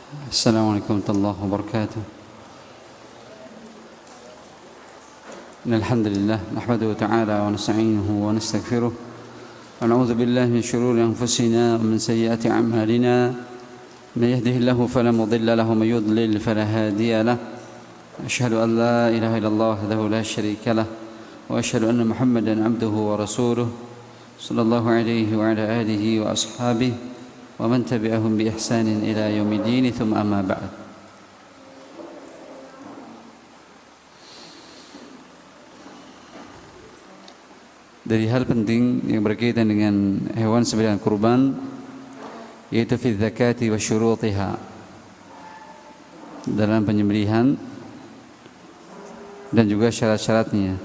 السلام عليكم ورحمة الله وبركاته. إن الحمد لله نحمده تعالى ونستعينه ونستغفره ونعوذ بالله من شرور أنفسنا ومن سيئات أعمالنا. من يهده الله فلا مضل له ومن يضلل فلا هادي له. أشهد أن لا إله إلا الله وحده لا شريك له وأشهد أن محمدا عبده ورسوله صلى الله عليه وعلى آله وأصحابه ومن تبعهم بإحسان إلى يوم الدين. ثم أما بعد. Dari hal penting yang berkaitan dengan hewan sembelihan kurban, yaitu fi zakati wa syurutiha, dalam penyembelihan dan juga syarat-syaratnya.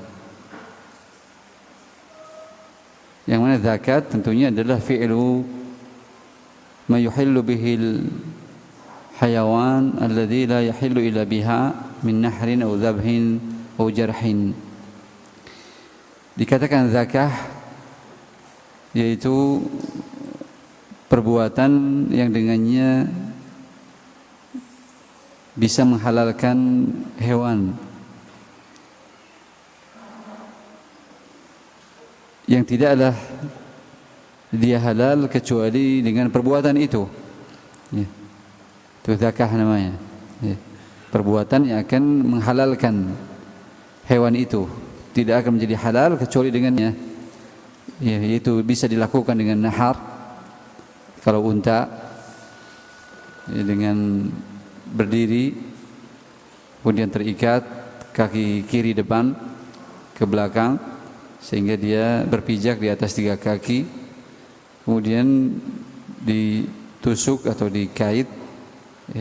Yang mana zakat tentunya adalah fi'lu ma yuhillu bihil hayawan alladhi la yahillu illa biha min nahrin aw dhabhin aw jarhin. Dikatakan zakah yaitu perbuatan yang dengannya bisa menghalalkan hewan yang tidaklah dia halal kecuali dengan perbuatan itu. Ya. Itu zakah namanya. Ya. Perbuatan yang akan menghalalkan hewan itu tidak akan menjadi halal kecuali dengannya. Ya, yaitu bisa dilakukan dengan nahar kalau unta, ya, dengan berdiri kemudian terikat kaki kiri depan ke belakang sehingga dia berpijak di atas 3 kaki, kemudian ditusuk atau dikait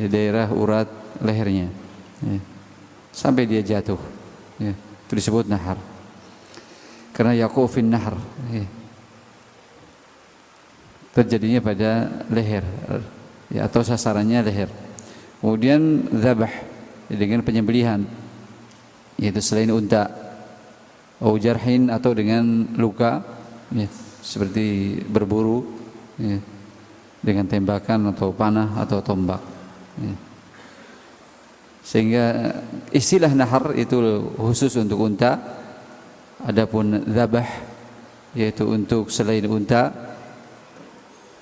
daerah urat lehernya, ya, sampai dia jatuh, ya. Itu disebut nahar karena yaqufin nahar, ya, terjadinya pada leher, ya, atau sasarannya leher. Kemudian zabah, ya, dengan penyembelihan, yaitu selain unta, au jarhin, atau dengan luka, ya, seperti berburu, ya, dengan tembakan atau panah atau tombak, ya. Sehingga istilah nahar itu khusus untuk unta. Adapun zabah yaitu untuk selain unta,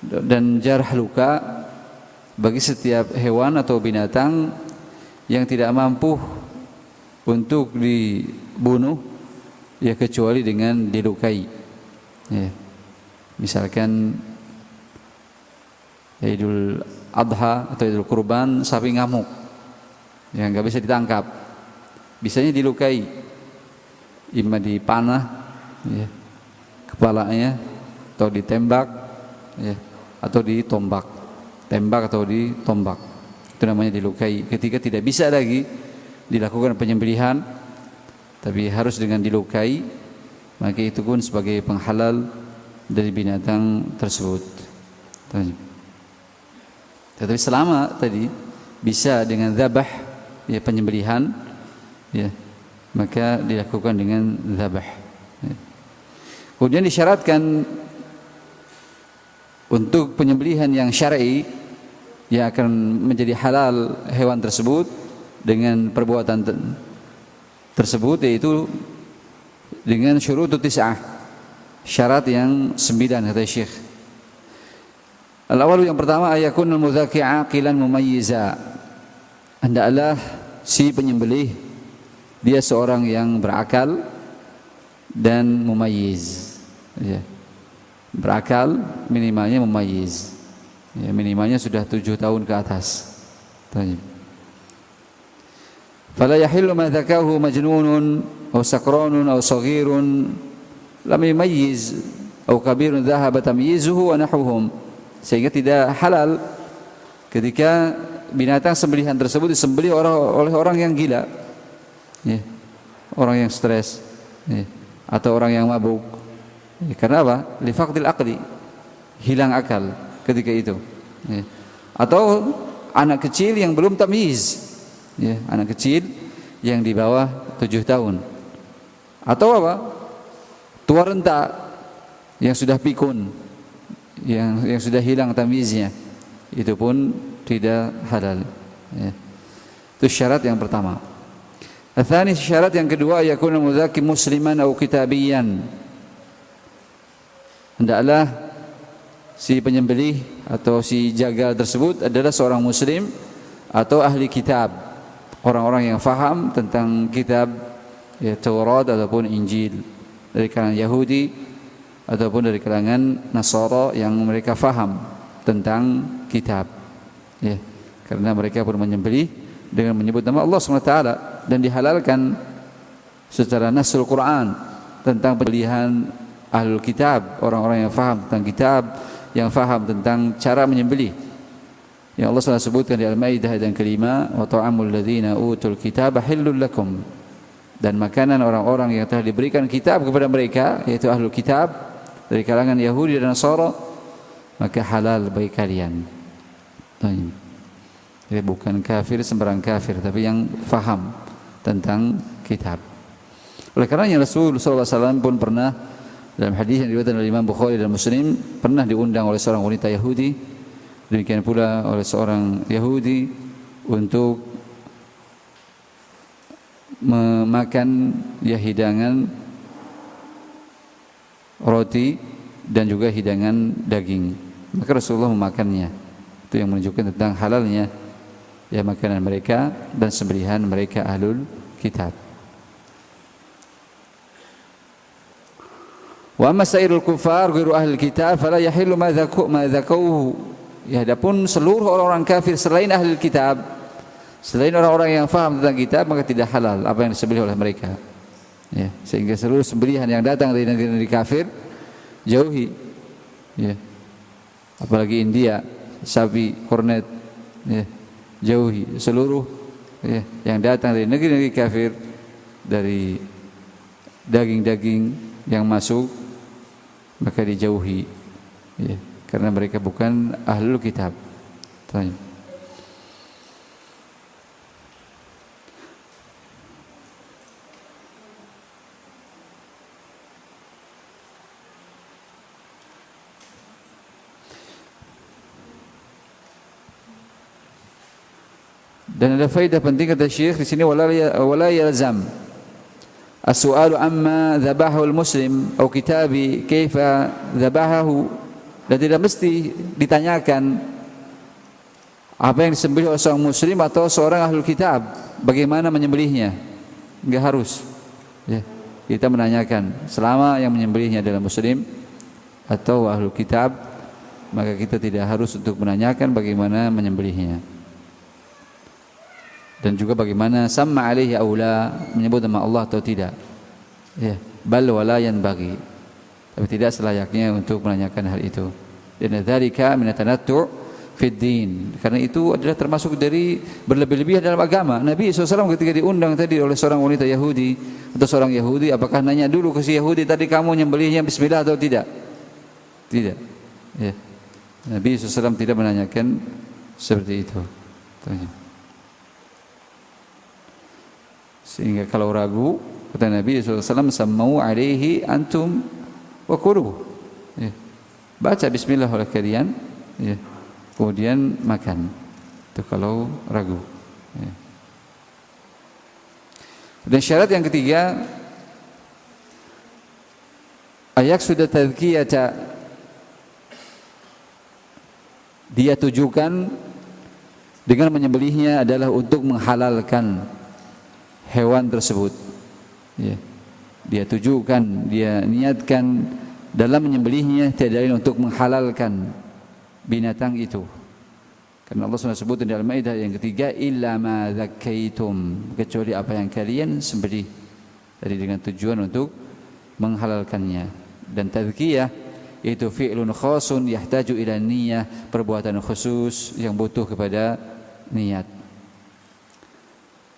dan jarh, luka, bagi setiap hewan atau binatang yang tidak mampu untuk dibunuh, ya, kecuali dengan dilukai, ya. Misalkan Idul Adha atau Idul Kurban, sapi ngamuk, ya, nggak bisa ditangkap, bisanya dilukai, imma dipanah, ya, kepalanya, atau ditembak, ya, atau ditombak, tembak atau ditombak, itu namanya dilukai. Ketika tidak bisa lagi dilakukan penyembelihan, tapi harus dengan dilukai, maka itu pun sebagai penghalal dari binatang tersebut. Tetapi selama tadi bisa dengan zabah, ya, penyembelihan, ya, maka dilakukan dengan zabah, ya. Kemudian disyaratkan untuk penyembelihan yang syar'i yang akan menjadi halal hewan tersebut dengan perbuatan tersebut, yaitu dengan syurutut tis'ah, syarat yang 9 kata Syekh. Al-awwal, yang pertama, ayakunul mudzaki'a aqilan mumayyiza, hendaklah si penyembelih dia seorang yang berakal dan mumayyiz, ya. Berakal, minimalnya mumayyiz, ya, minimalnya sudah 7 tahun ke atas. Fala yahillu ma dzakahu majnunun aw sakranun aw saghirun lam yumayyiz aw kabirun dhahaba tamyizuhu wa nahwuhum. Sehingga tidak halal ketika binatang sembelihan tersebut disembelih oleh orang yang gila, ya, orang yang stres, ya, atau orang yang mabuk, ya, karena apa? Li faqdil aqli, hilang akal ketika itu, ya. Atau anak kecil yang belum tamyiz, ya, anak kecil yang di bawah 7 tahun, atau apa? Tua renta yang sudah pikun, yang sudah hilang tamyiznya, itu pun tidak halal. Ya. Itu syarat yang pertama. Atsani, syarat yang kedua, yakuna mudzakim musliman atau kitabiyan. Hendaklah si penyembelih atau si jagal tersebut adalah seorang muslim atau ahli kitab, orang-orang yang faham tentang kitab, ya, Taurat ataupun Injil, dari kalangan Yahudi ataupun dari kalangan Nasara yang mereka faham tentang kitab, ya, karena mereka pun menyembelih dengan menyebut nama Allah SWT dan dihalalkan secara nasul Quran tentang pilihan ahlul kitab, orang-orang yang faham tentang kitab, yang faham tentang cara menyembelih. Yang Allah SWT sebutkan di Al-Maidah ayat yang kelima, wa ta'amul ladzina utul kitaba hillul lakum, dan makanan orang-orang yang telah diberikan kitab kepada mereka, yaitu ahlul kitab dari kalangan Yahudi dan Nasara, maka halal bagi kalian. Jadi bukan kafir sembarang kafir, tapi yang faham tentang kitab. Oleh karenanya Rasul SAW pun pernah dalam hadis yang diriwayatkan oleh Imam Bukhari dan Muslim, pernah diundang oleh seorang wanita Yahudi, demikian pula oleh seorang Yahudi, untuk memakan hidangan roti dan juga hidangan daging. Maka Rasulullah memakannya. Itu yang menunjukkan tentang halalnya ya makanan mereka dan sembelihan mereka ahlul kitab. Wa amma sairul kufar ghairu ahlul kitab fala yahillu ma dzakauhu. Ya, adapun seluruh orang-orang kafir selain ahlul kitab, selain orang-orang yang faham tentang kitab, maka tidak halal apa yang disembelih oleh mereka. Ya, sehingga seluruh sembelihan yang datang dari negeri-negeri kafir jauhi. Ya. Apalagi India, sapi, kornet, ya, jauhi. Seluruh ya, yang datang dari negeri-negeri kafir, dari daging-daging yang masuk, maka dijauhi. Ya, karena mereka bukan ahlul kitab. Tanya. Dan ada faedah penting kata Syekh di sini, wala yalzam as-su'alu amma dhabahu al-muslim atau kitabi kaifa dhabahahu, dan tidak mesti ditanyakan apa yang disembelih oleh seorang muslim atau seorang ahlul kitab bagaimana menyembelihnya. Enggak harus ya, kita menanyakan selama yang menyembelihnya adalah muslim atau ahlul kitab, maka kita tidak harus untuk menanyakan bagaimana menyembelihnya. Dan juga bagaimana sama alaihi aula, menyebut nama Allah atau tidak. Ya, bal wala yanbaghi. Tapi tidak selayaknya untuk menanyakan hal itu. Dan dzalika min at-tanattu' fid din. Karena itu adalah termasuk dari berlebih-lebihan dalam agama. Nabi SAW ketika diundang tadi oleh seorang wanita Yahudi atau seorang Yahudi, apakah nanya dulu ke si Yahudi tadi kamu nyembelihnya bismillah atau tidak? Tidak. Ya. Nabi SAW tidak menanyakan seperti itu. Tanya. Sehingga kalau ragu, kata Nabi SAW, sammau alaihi antum wa kulu. Ya. Baca bismillah oleh kalian, ya. Kemudian makan. Itu kalau ragu. Ya. Dan syarat yang ketiga, ayak sudah tazkiyata, dia tujukan dengan menyembelihnya adalah untuk menghalalkan hewan tersebut. Ya. Dia tujukan, dia niatkan dalam menyembelihnya tiada lain untuk menghalalkan binatang itu. Karena Allah SWT sebut di Al-Maidah yang ketiga, illa ma zakkaitum, kecuali apa yang kalian sembelih, tadi dengan tujuan untuk menghalalkannya. Dan tazkiyah yaitu fi'lun khasun yahtaju ila niyyah, perbuatan khusus yang butuh kepada niat.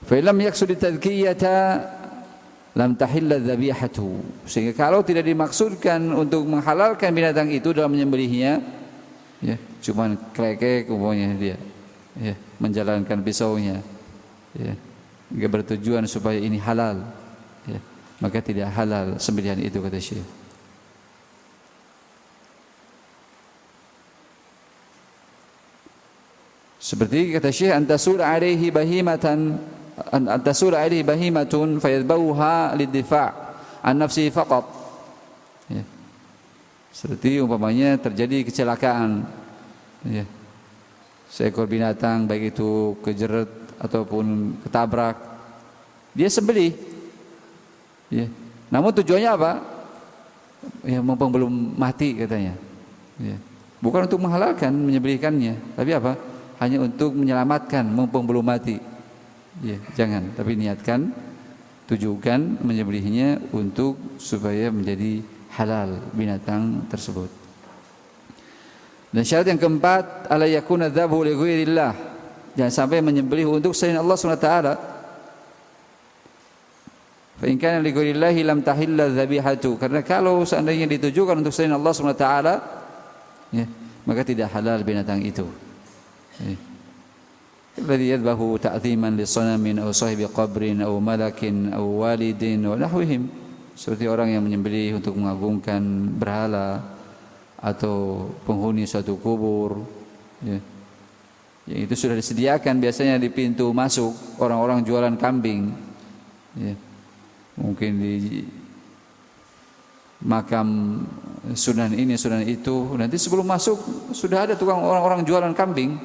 Fa lam yaqsud tazkiyata lam tahilla dzabihatu. Sehingga kalau tidak dimaksudkan untuk menghalalkan binatang itu dalam menyembelihnya, ya, cuman klekek umpamanya dia, ya, menjalankan pisaunya, ya, enggak bertujuan supaya ini halal, ya, maka tidak halal sembelihan itu, kata Syekh. Seperti kata Syekh, antasul alaihi bahimatun fayadbauha liddifa' an nafsihi faqat. Ya. Seperti umpamanya terjadi kecelakaan, ya, seekor binatang baik itu kejeret ataupun ketabrak, dia sembelih, ya. Namun tujuannya apa? Ya, mumpung belum mati katanya, ya. Bukan untuk menghalalkan menyembelihkannya, tapi apa? Hanya untuk menyelamatkan mumpung belum mati. Ya, jangan, tapi niatkan, tujukan menyembelihnya untuk supaya menjadi halal binatang tersebut. Dan syarat yang keempat, ala yakuna dzabhu li ghairillah. Jangan sampai menyembelih untuk selain Allah Subhanahu wa taala. Fa in kana li ghairillah lam tahilla dzabihatu. Karena kalau seandainya ditujukan untuk selain Allah Subhanahu wa taala, ya, maka tidak halal binatang itu. Alladhi yadhbahu ta'dhiman li sanamin aw sahibi qabrin aw malakin aw walidin wa nahwihim. Seperti orang yang menyembelih untuk mengagungkan berhala atau penghuni suatu kubur, ya. Yang itu sudah disediakan biasanya di pintu masuk orang-orang jualan kambing, ya. Mungkin di makam sunan ini, sunan itu, nanti sebelum masuk sudah ada tukang orang-orang jualan kambing.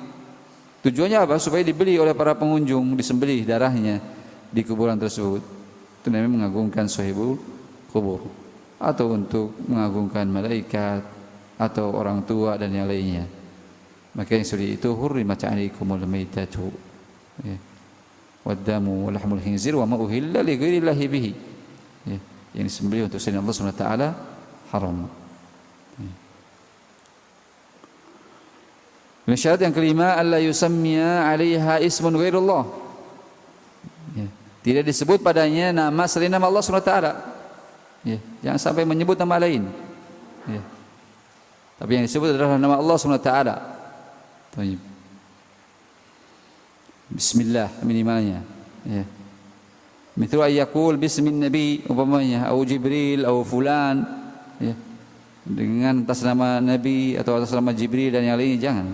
Tujuannya apa? Supaya dibeli oleh para pengunjung, disembelih darahnya di kuburan tersebut. Itu namanya mengagungkan sahibul kubur, atau untuk mengagungkan malaikat atau orang tua dan yang lainnya. Maka yang seperti itu hurrimat 'alaikumul maitatu, ya, wad-damu wa lahmul khinzir wa ma uhilla li ghairillahi bihi. Ya, yang disembelih untuk selain Allah Subhanahu wa taala haram. Dan syarat yang kelima, alla yusammiya 'alaiha ismun ghairullah. Ya, tidak disebut padanya nama selain nama Allah Subhanahu wa taala. Ya, jangan sampai menyebut nama lain. Ya. Tapi yang disebut adalah nama Allah Subhanahu wa taala. Baik. Bismillah minimalnya, ya. Mithlu ayyakul bismin nabi umpamanya, atau Jibril atau fulan, ya. Dengan atas nama Nabi atau atas nama Jibril dan yang lainnya jangan.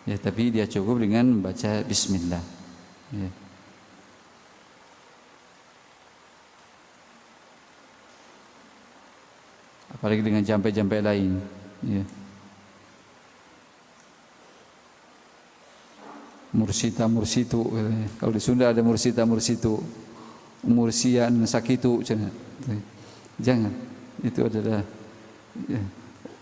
Ya, tapi dia cukup dengan membaca bismillah. Ya. Apalagi dengan jampai-jampai lain, ya. Mursita mursitu, kalau di Sunda ada mursita mursitu, mursian sakitu, jangan. Itu adalah, ya,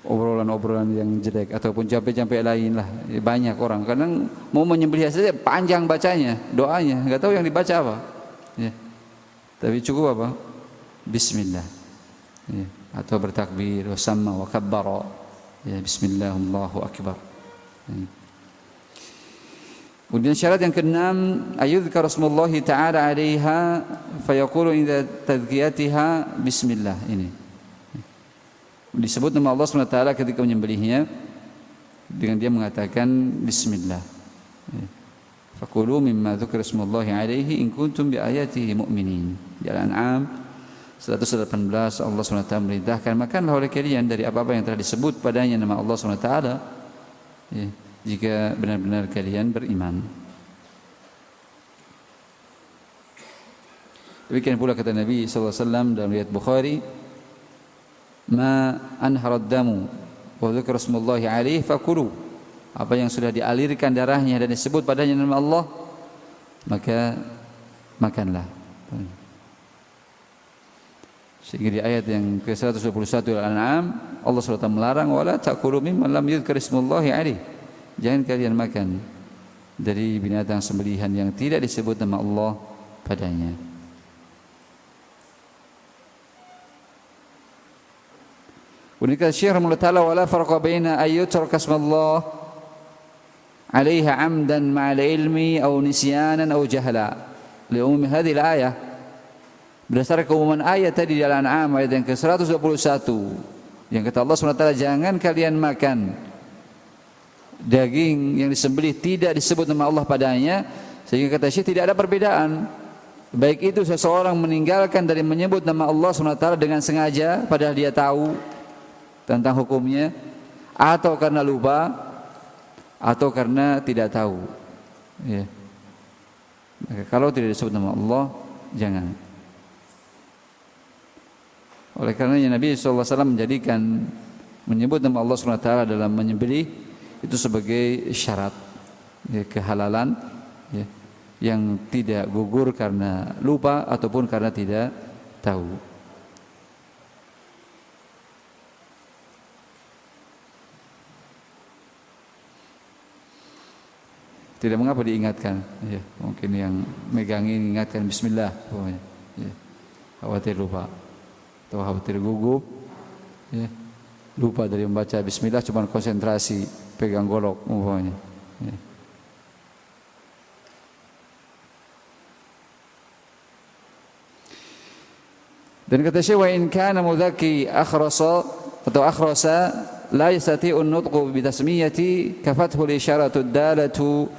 obrolan-obrolan yang jelek ataupun jampai-jampai lain lah. Banyak orang kadang mau menyembelih saja panjang bacanya, doanya, enggak tahu yang dibaca apa. Ya. Tapi cukup apa? Bismillah. Ya. Atau bertakbir, wa samma wa kabbara. Ya, bismillah, Allahu akbar. Ya. Kemudian syarat yang keenam, ayyudhkar rasulullahi ta'ala 'alaiha fayaqulu inda tadhkiyatiha bismillah. Ini disebut nama Allah SWT ketika menyembelihnya dengan dia mengatakan bismillah. Fakulu mimma dzukira smullahi alaihi in kuntum bi ayatihi mu'minin. Di Al-An'am 118 Allah SWT merintahkan, makanlah oleh kalian dari apa-apa yang telah disebut padanya nama Allah SWT, ya, jika benar-benar kalian beriman. Demikian pula kata Nabi SAW dalam riwayat Bukhari, ma anharad damu wa dzikra smullahi alaihi fakulu. Apa yang sudah dialirkan darahnya dan disebut padanya nama Allah, maka makanlah. Sehingga di ayat yang ke-121 Al-An'am Allah SWT melarang, wala ta'kulu mimma lam yudhkar ismullahi alaihi. Jangan kalian makan dari binatang sembelihan yang tidak disebut nama Allah padanya. Kemudian kata Syekh rahimahullah ta'ala, wala farqa baina ayyutraka ismallah 'alaiha 'amdan ma'al ilmi aw nisyanan aw jahla. Li umum hadhihi al-ayah. Berdasarkan keumuman ayat tadi di Al-An'am ayat yang ke-121 yang kata Allah SWT, jangan kalian makan daging yang disembelih tidak disebut nama Allah padanya. Sehingga kata Syekh tidak ada perbedaan, baik itu seseorang meninggalkan dari menyebut nama Allah SWT dengan sengaja padahal dia tahu tentang hukumnya, atau karena lupa, atau karena tidak tahu. Ya. Maka kalau tidak disebut nama Allah, jangan. Oleh karenanya Nabi SAW menjadikan menyebut nama Allah SWT dalam menyembelih itu sebagai syarat ya, kehalalan ya, yang tidak gugur karena lupa ataupun karena tidak tahu. Tidak mengapa diingatkan ya, mungkin yang megangin ingatkan bismillah pokoknya ya. Khawatir lupa atau khawatir gugup ya. Lupa dari membaca bismillah, cuma konsentrasi pegang golok umpamanya ya. Dan kata Syekh, wa in kana mudhakki akhrasa atau akhrasa la yastati'u an-nutqu bi tasmiyati kafathu al-isharatu ad-dalatu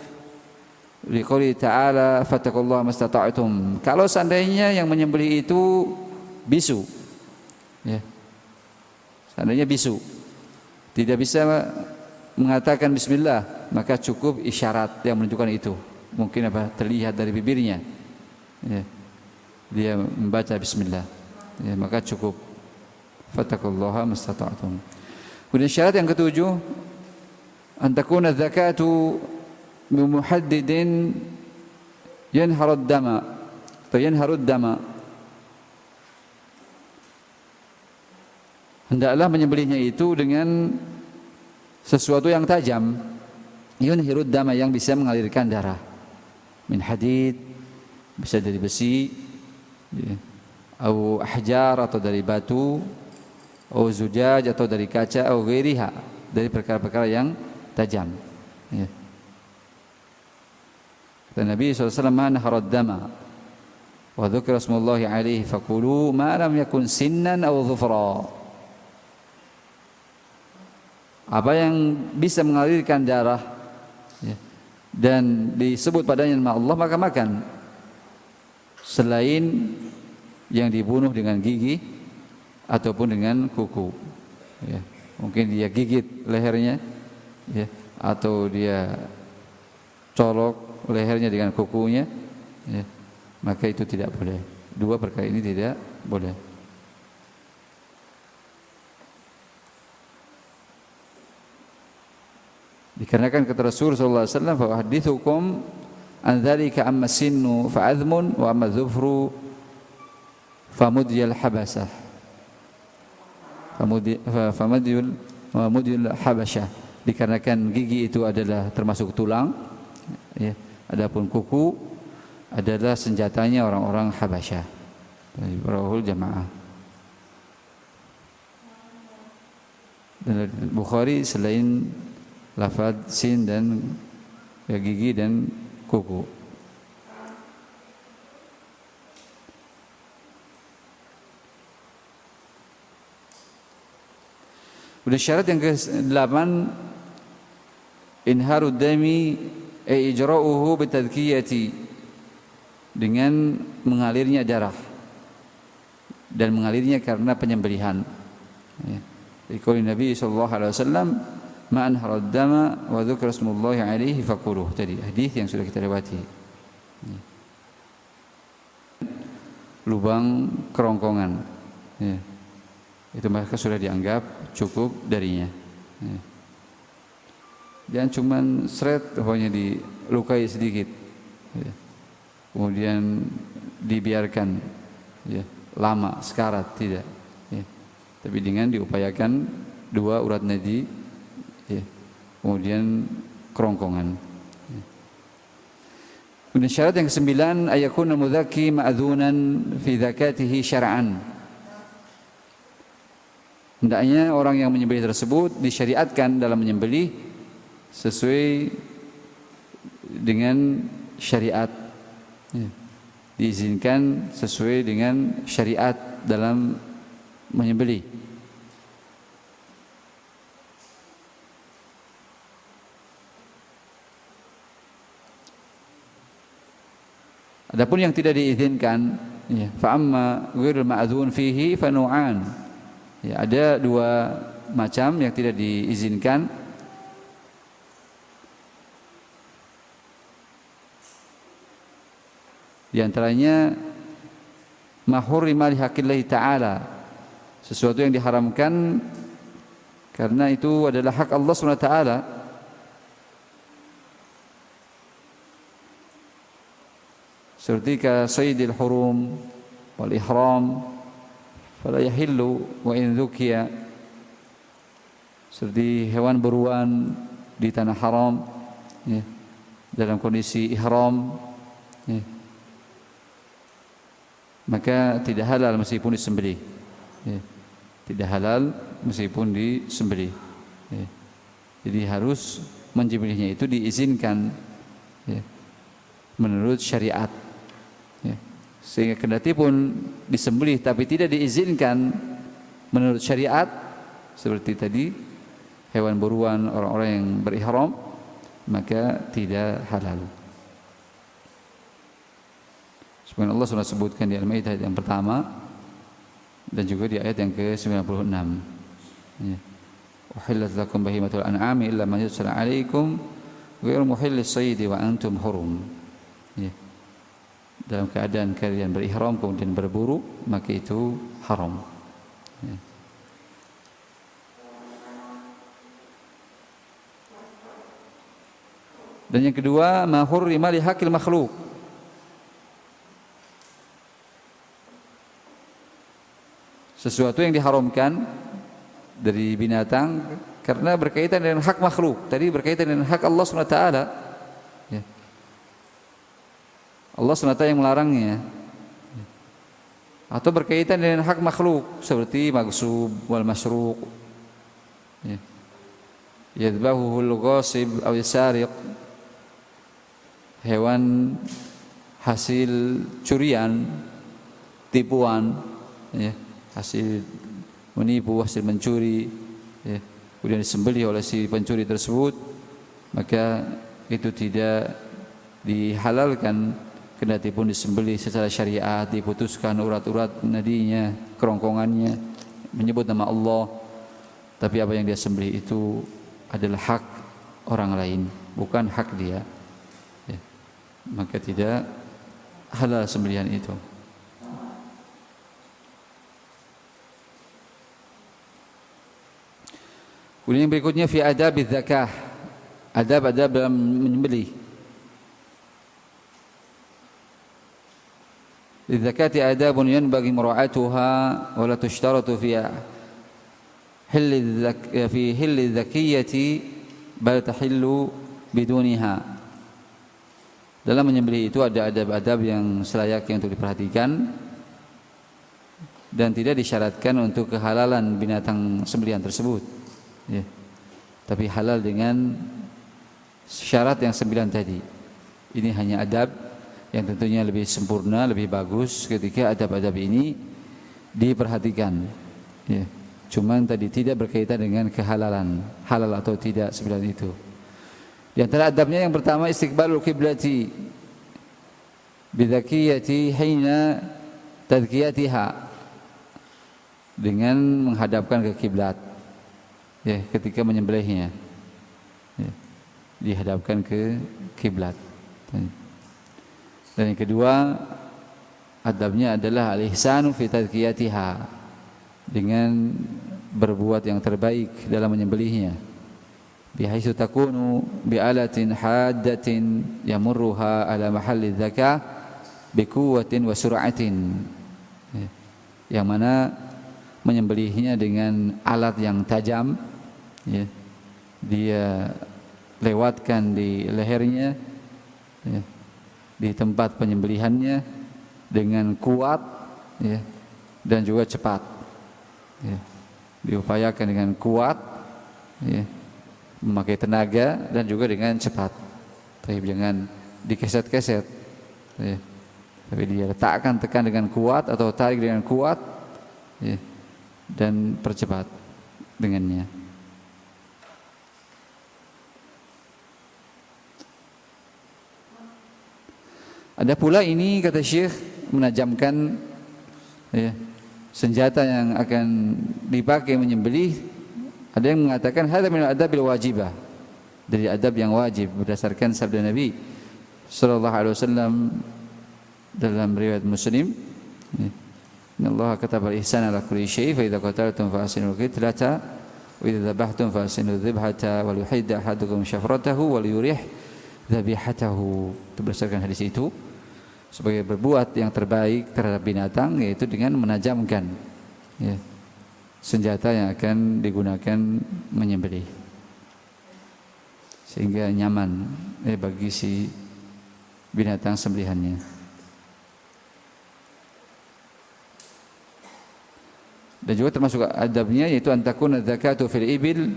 liqouli ta'ala fattaqullaha mastata'tum. Kalau seandainya yang menyembelih itu bisu ya. Seandainya bisu tidak bisa mengatakan bismillah, maka cukup isyarat yang menunjukkan itu. Mungkin apa? Terlihat dari bibirnya ya. Dia membaca bismillah ya, maka cukup fattaqullaha mastata'tum. Kemudian syarat yang ketujuh, an takuna zakatu bimuhaddidin yanharud dama atau yanharud dama. Hendaklah menyembelihnya itu dengan sesuatu yang tajam, yunhirud dama, yang bisa mengalirkan darah, min hadid, bisa dari besi ya, atau ahjar, atau dari batu, atau zujaj, atau dari kaca, atau ghairiha, dari perkara-perkara yang tajam ya. Dan Nabi SAW naharad dama wa dzukira smullahi alaihi faqulu ma lam yakun sinnan aw dhufra. Apa yang bisa mengalirkan darah ya, dan disebut padanya nama Allah, maka makan. Selain yang dibunuh dengan gigi ataupun dengan kuku ya. Mungkin dia gigit lehernya ya, atau dia colok lehernya dengan kukunya ya, maka itu tidak boleh. Dua perkara ini tidak boleh. Dikarenakan kata Rasul sallallahu alaihi wasallam, fa uhaddithukum an dzalika amma sinnu fa adhmun wa amma dhufru fa mudyal habasah. Fa mudyal habasah. Dikarenakan gigi itu adalah termasuk tulang ya. Adapun kuku adalah senjatanya orang-orang Habasyah. Rawahul jamaah. Dan Bukhari selain lafaz sin dan ya, gigi dan kuku. Udah syarat yang ke-8, inharud dami ijra'uhu bitadkiyati, dengan mengalirnya darah dan mengalirnya karena penyembelihan ya. Dikatakan Nabi sallallahu alaihi wasallam, ma anharad dama wa dzukira smullahi alaihi faquluh. Tadi hadis yang sudah kita lewati ya. Lubang kerongkongan ya, itu maka sudah dianggap cukup darinya ya. Jangan cuman seret pokoknya dilukai sedikit ya. Kemudian dibiarkan ya, lama sekarat, tidak ya. Tapi dengan diupayakan dua urat nadi ya, kemudian kerongkongan ya. Kemudian syarat yang ke-9, ayakuna mudhakki ma'dzunan fi zakatihi syar'an. Hendaknya orang yang menyembelih tersebut disyariatkan dalam menyembelih sesuai dengan syariat ya. Diizinkan sesuai dengan syariat dalam menyembelih. Adapun yang tidak diizinkan ya, fa amma ghairul ma'dzun fihi fa nu'an ya, ada dua macam yang tidak diizinkan. Di antaranya ma hurrima li haqqillahi ta'ala, sesuatu yang diharamkan karena itu adalah hak Allah Subhanahu wa taala. Seperti ka saydil hurum wal ihram fala yahillu wa in dzukiya, seperti hewan buruan di tanah haram ya, dalam kondisi ihram ya, maka tidak halal meskipun disembelih ya, tidak halal meskipun disembelih ya. Jadi harus menyembelihnya itu diizinkan ya, menurut syariat ya. Sehingga kendati pun disembelih tapi tidak diizinkan menurut syariat, seperti tadi hewan buruan orang-orang yang berihram, maka tidak halal. Sebenarnya Allah sudah sebutkan di Al-Maidah ayat yang pertama dan juga di ayat yang ke-96 ya. Uhillat lakum bahimatul an'ami illa ma yutla 'alaikum ghairu muhillis sayd wa antum hurum ya. Dalam keadaan kalian berihram kemudian berburu, maka itu haram ya. Dan yang kedua, ma hurrima li haqqil makhluk, sesuatu yang diharamkan dari binatang karena berkaitan dengan hak makhluk. Tadi berkaitan dengan hak Allah SWT ya. Allah SWT yang melarangnya, atau berkaitan dengan hak makhluk seperti maghsub wal masyruq ya. Yadbahuhul ghasib aw yasariq, hewan hasil curian, tipuan ya, hasil menipu, hasil mencuri ya, kemudian disembelih oleh si pencuri tersebut, maka itu tidak dihalalkan kendati pun disembelih secara syariat, diputuskan urat-urat nadinya, kerongkongannya, menyebut nama Allah, tapi apa yang dia sembelih itu adalah hak orang lain, bukan hak dia ya. Maka tidak halal sembelihan itu. Kemudian yang berikutnya fi adab zakah, adab-adab dalam menyembelih. Lidzakati adabun yanbaghi mura'atuha wa la tushtaratu fi hilli dzakiyati bal tahillu biduniha. Dalam menyembelih itu ada adab-adab yang selayaknya untuk diperhatikan dan tidak disyaratkan untuk kehalalan binatang sembelihan tersebut ya. Tapi halal dengan syarat yang 9 tadi. Ini hanya adab yang tentunya lebih sempurna, lebih bagus ketika adab-adab ini diperhatikan ya. Cuman tadi tidak berkaitan dengan kehalalan, halal atau tidak 9 itu. Di antara adabnya yang pertama, istiqbalul qiblati bidzakiyati hina tadkiyatiha, dengan menghadapkan ke kiblat ya, ketika menyembelihnya ya, dihadapkan ke kiblat. Dan yang kedua adabnya adalah al-ihsanu fi tadkiyatiha, dengan berbuat yang terbaik dalam menyembelihnya, bihaitsu takunu bi'alatin haddatin yamurruha ala mahalli dzakah biquwwatin wa sur'atin ya, yang mana menyembelihnya dengan alat yang tajam ya, dia lewatkan di lehernya ya, di tempat penyembelihannya dengan kuat ya, dan juga cepat ya. Diupayakan dengan kuat ya, memakai tenaga dan juga dengan cepat. Tapi jangan dikeset-keset ya. Tapi dia letakkan, tekan dengan kuat atau tarik dengan kuat ya, dan percepat dengannya. Ada pula ini, kata Syekh, menajamkan ya, senjata yang akan dipakai menyembelih. Ada yang mengatakan hadza min adabil wajibah, dari adab yang wajib berdasarkan sabda Nabi sallallahu alaihi wasallam, dalam riwayat Muslim, innallaha katabal ihsana ala kulli syai' fa idza qataltum fa ahsinul qitlata wa idza dhabhtum fa ahsinul dhibhata wal yuhid ahadukum syafratahu wal yurih dzabihatahu. Itu berdasarkan hadis itu, sebagai berbuat yang terbaik terhadap binatang yaitu dengan menajamkan senjata yang akan digunakan menyembelih sehingga nyaman bagi si binatang sembelihannya. Dan juga termasuk adabnya yaitu antakun zakatu fil ibil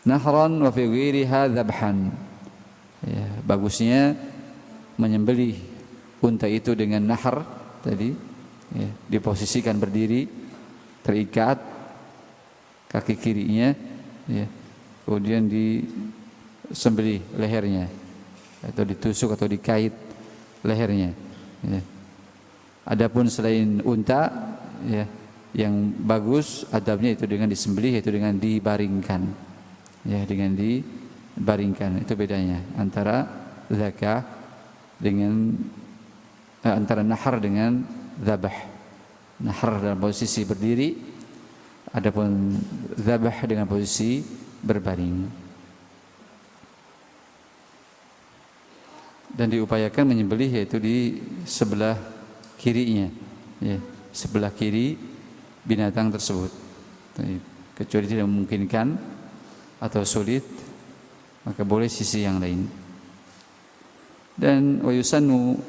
nahran wa fi ghairiha dzabhan. Bagusnya menyembelih unta itu dengan nahar tadi, diposisikan berdiri, terikat kaki kirinya, kemudian disembelih lehernya atau ditusuk atau dikait lehernya. Adapun selain unta, yang bagus adabnya itu dengan disembelih, yaitu dengan dibaringkan, dengan dibaringkan. Itu bedanya antara zakah dengan antara nahar dengan dzabah. Nahar dalam posisi berdiri, adapun dzabah dengan posisi berbaring. Dan diupayakan menyembelih yaitu di sebelah kirinya, sebelah kiri binatang tersebut. Kecuali tidak memungkinkan atau sulit, maka boleh sisi yang lain. Dan wa yusannu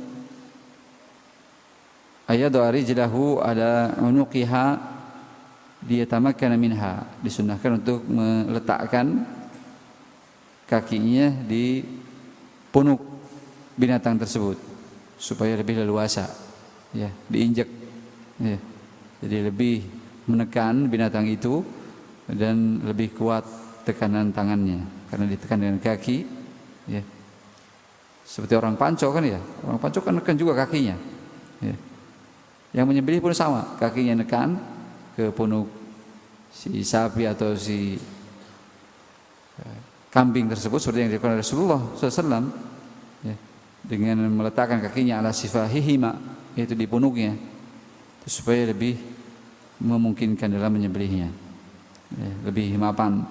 ayadu rijlahu ala unuqiha liyatamakkana minha. Disunnahkan untuk meletakkan kakinya di punuk binatang tersebut supaya lebih leluasa, diinjak, jadi lebih menekan binatang itu dan lebih kuat tekanan tangannya karena ditekan dengan kaki, seperti orang panco kan, orang panco kan nekan juga kakinya. Yang menyembelih pun sama, kakinya nekan ke punuk si sapi atau si kambing tersebut seperti yang dilakukan Rasulullah SAW, dengan meletakkan kakinya ala sifahihima, yaitu di punuknya, supaya lebih memungkinkan dalam menyembelihnya, lebih mapan.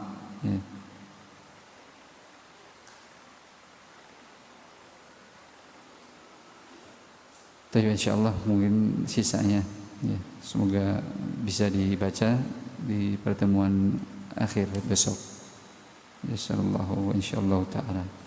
Tapi insyaallah mungkin sisanya, semoga bisa dibaca di pertemuan akhir besok. Insyaallah ta'ala.